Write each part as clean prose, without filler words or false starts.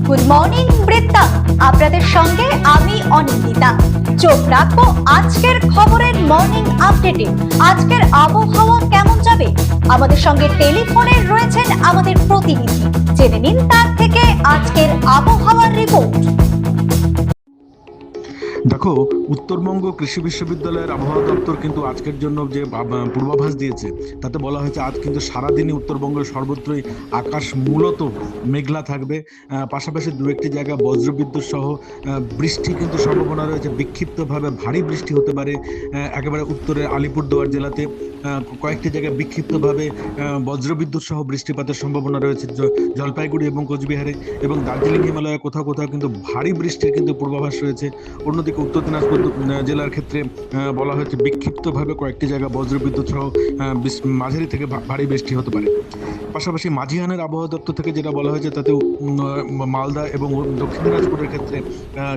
Good morning বৃত্তান্ত, আপনাদের সঙ্গে আমি অনিন্দিতা। চোখ রাখবো আজকের খবরের মর্নিং আপডেটে। আজকের আবহাওয়া কেমন যাবে, আমাদের সঙ্গে টেলিফোনে রয়েছেন আমাদের প্রতিনিধি। জেনে নিন তার থেকে আজকের আবহাওয়ার রিপোর্ট। দেখো, উত্তরবঙ্গ কৃষি বিশ্ববিদ্যালয়ের আবহাওয়া দপ্তর কিন্তু আজকের জন্য যে পূর্বাভাস দিয়েছে তাতে বলা হয়েছে আজ কিন্তু সারাদিনই উত্তরবঙ্গের সর্বত্রই আকাশ মূলত মেঘলা থাকবে। পাশাপাশি দু একটি জায়গায় বজ্রবিদ্যুৎ সহ বৃষ্টি কিন্তু সম্ভাবনা রয়েছে। বিক্ষিপ্তভাবে ভারী বৃষ্টি হতে পারে একেবারে উত্তরের আলিপুরদুয়ার জেলাতে। কয়েকটি জায়গায় বিক্ষিপ্তভাবে বজ্রবিদ্যুৎ সহ বৃষ্টিপাতের সম্ভাবনা রয়েছে জলপাইগুড়ি এবং কোচবিহারে, এবং দার্জিলিং হিমালয়ে কোথাও কোথাও কিন্তু ভারী বৃষ্টির কিন্তু পূর্বাভাস রয়েছে। অন্যদিকে উত্তর দিনাজপুর জেলার ক্ষেত্রে বলা হয়েছে বিক্ষিপ্তভাবে কয়েকটি জায়গায় বজ্রবিদ্যুৎ সহ মাঝারি থেকে ভারী বৃষ্টি হতে পারে। পাশাপাশি মাঝিহানের আবহাওয়া দপ্তর থেকে যেটা বলা হয়েছে তাতে মালদা এবং দক্ষিণ দিনাজপুরের ক্ষেত্রে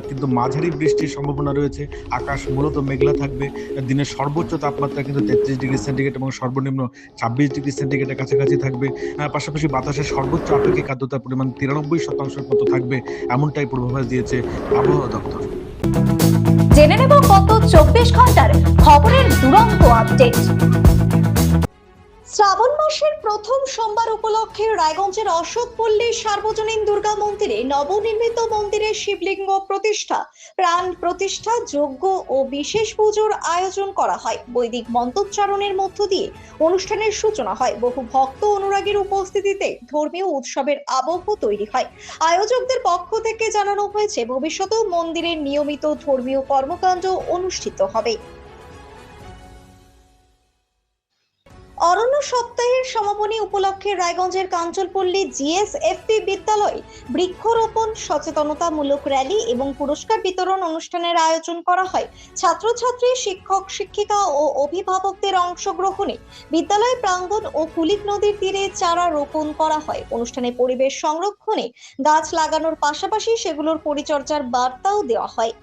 কিন্তু মাঝারি বৃষ্টির সম্ভাবনা রয়েছে। আকাশ মূলত মেঘলা থাকবে। দিনের সর্বোচ্চ তাপমাত্রা কিন্তু 33 ডিগ্রি সেন্টিগ্রেড এবং সর্বনিম্ন 26 ডিগ্রি সেন্টিগ্রেডের কাছাকাছি থাকবে। পাশাপাশি বাতাসের সর্বোচ্চ আপেক্ষিক আর্দ্রতার পরিমাণ 93% মতো থাকবে, এমনটাই পূর্বাভাস দিয়েছে আবহাওয়া দপ্তর। জেনে নেব গত 24 ঘন্টার খবরের দুরন্ত আপডেট। শ্রাবণ মাসের প্রথম সোমবার উপলক্ষে রায়গঞ্জের অশোকপল্লী সার্বজনীন দুর্গা মন্দিরে নবনির্মিত মন্দিরের শিবলিঙ্গ প্রতিষ্ঠা, প্রাণ প্রতিষ্ঠা, যজ্ঞ ও বিশেষ পুজোর আয়োজন করা হয়। বৈদিক মন্ত্রোচ্চারণের মধ্য দিয়ে অনুষ্ঠানের সূচনা হয়। বহু ভক্ত অনুরাগীর উপস্থিতিতে ধর্মীয় উৎসবের আবহ তৈরি হয়। আয়োজকদের পক্ষ থেকে জানানো হয়েছে ভবিষ্যতেও মন্দিরের নিয়মিত ধর্মীয় কর্মকাণ্ড অনুষ্ঠিত হবে। অরণ্য সপ্তাহের সমাপনী উপলক্ষে রায়গঞ্জের কাঞ্চনপল্লী জিএসএফপি বিদ্যালয়ে বৃক্ষরোপণ, সচেতনতামূলক র্যালি এবং পুরস্কার বিতরণ অনুষ্ঠানের আয়োজন করা হয়। ছাত্রছাত্রী, শিক্ষক, শিক্ষিকা ও অভিভাবকদের অংশগ্রহণে বিদ্যালয় প্রাঙ্গণ ও কুলিক নদীর তীরে চারা রোপণ করা হয়। অনুষ্ঠানে পরিবেশ সংরক্ষণে গাছ লাগানোর পাশাপাশি সেগুলোর পরিচর্যার বার্তাও দেওয়া হয়।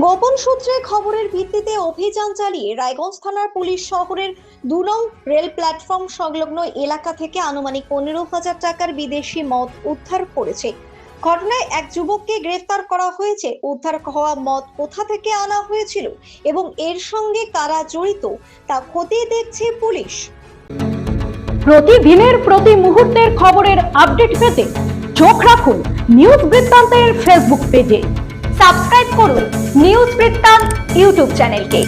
গোপন সূত্রে খবরের ভিত্তিতে অভিযান চালিয়ে রায়গঞ্জ থানার পুলিশ শহরের 2 নং রেল প্ল্যাটফর্ম সংলগ্ন এলাকা থেকে আনুমানিক 15,000 টাকার বিদেশি মদ উদ্ধার করেছে। ঘটনায় এক যুবককে গ্রেফতার করা হয়েছে। উদ্ধার হওয়া মদ কোথা থেকে আনা হয়েছিল এবং এর সঙ্গে কারা জড়িত তা খতিয়ে দেখছে পুলিশ। প্রতিদিনের প্রতি মুহূর্তের খবরের আপডেট পেতে চোখ রাখুন নিউজ বৃত্তান্তের ফেসবুক পেজে। সাবস্ক্রাইব করুন নিউজ বৃত্তান্ত ইউটিউব চ্যানেলকে।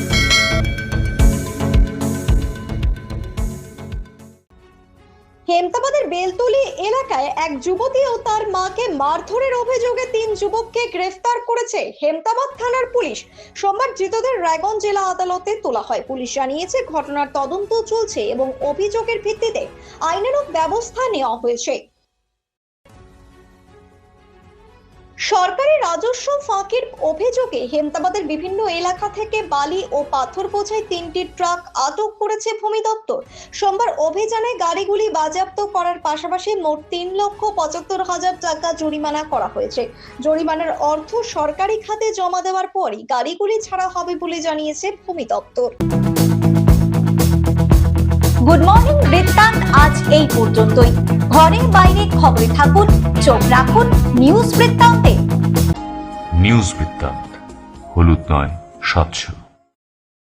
হেমতাবাদের বেলতলি এলাকায় এক যুবতী ও তার মাকে মারধরের অভিযোগে 3 যুবককে গ্রেফতার করেছে হেমতাবাদ থানার পুলিশ। সোমবার ধৃতদের রায়গঞ্জ জেলা আদালতে তোলা হয়। পুলিশ জানিয়েছে ঘটনার তদন্ত চলছে এবং অভিযোগের ভিত্তিতে আইনানুগ ব্যবস্থা নেওয়া হয়েছে। সরকারি রাজস্ব ফাঁকির অভিযোগে হেমতাবাদের বিভিন্ন এলাকা থেকে বালি ও পাথর বোঝাই 3টি ট্রাক আটক করেছে ভূমি দপ্তর। সোমবার অভিযানে গাড়িগুলি বাজেয়াপ্ত করার পাশাপাশি মোট 3,75,000 টাকা জরিমানা করা হয়েছে। জরিমানার অর্থ সরকারি খাতে জমা দেওয়ার পরই গাড়িগুলি ছাড়া হবে বলে জানিয়েছে ভূমি দপ্তর। গুড মর্নিং বৃত্তান্ত আজ এই পর্যন্তই। ঘরে বাইরে খবরে থাকুন, চোখ রাখুন নিউজ বৃত্তান্তে। নিউজ বৃত্তান্ত, হলুদ নয়, স্বচ্ছ।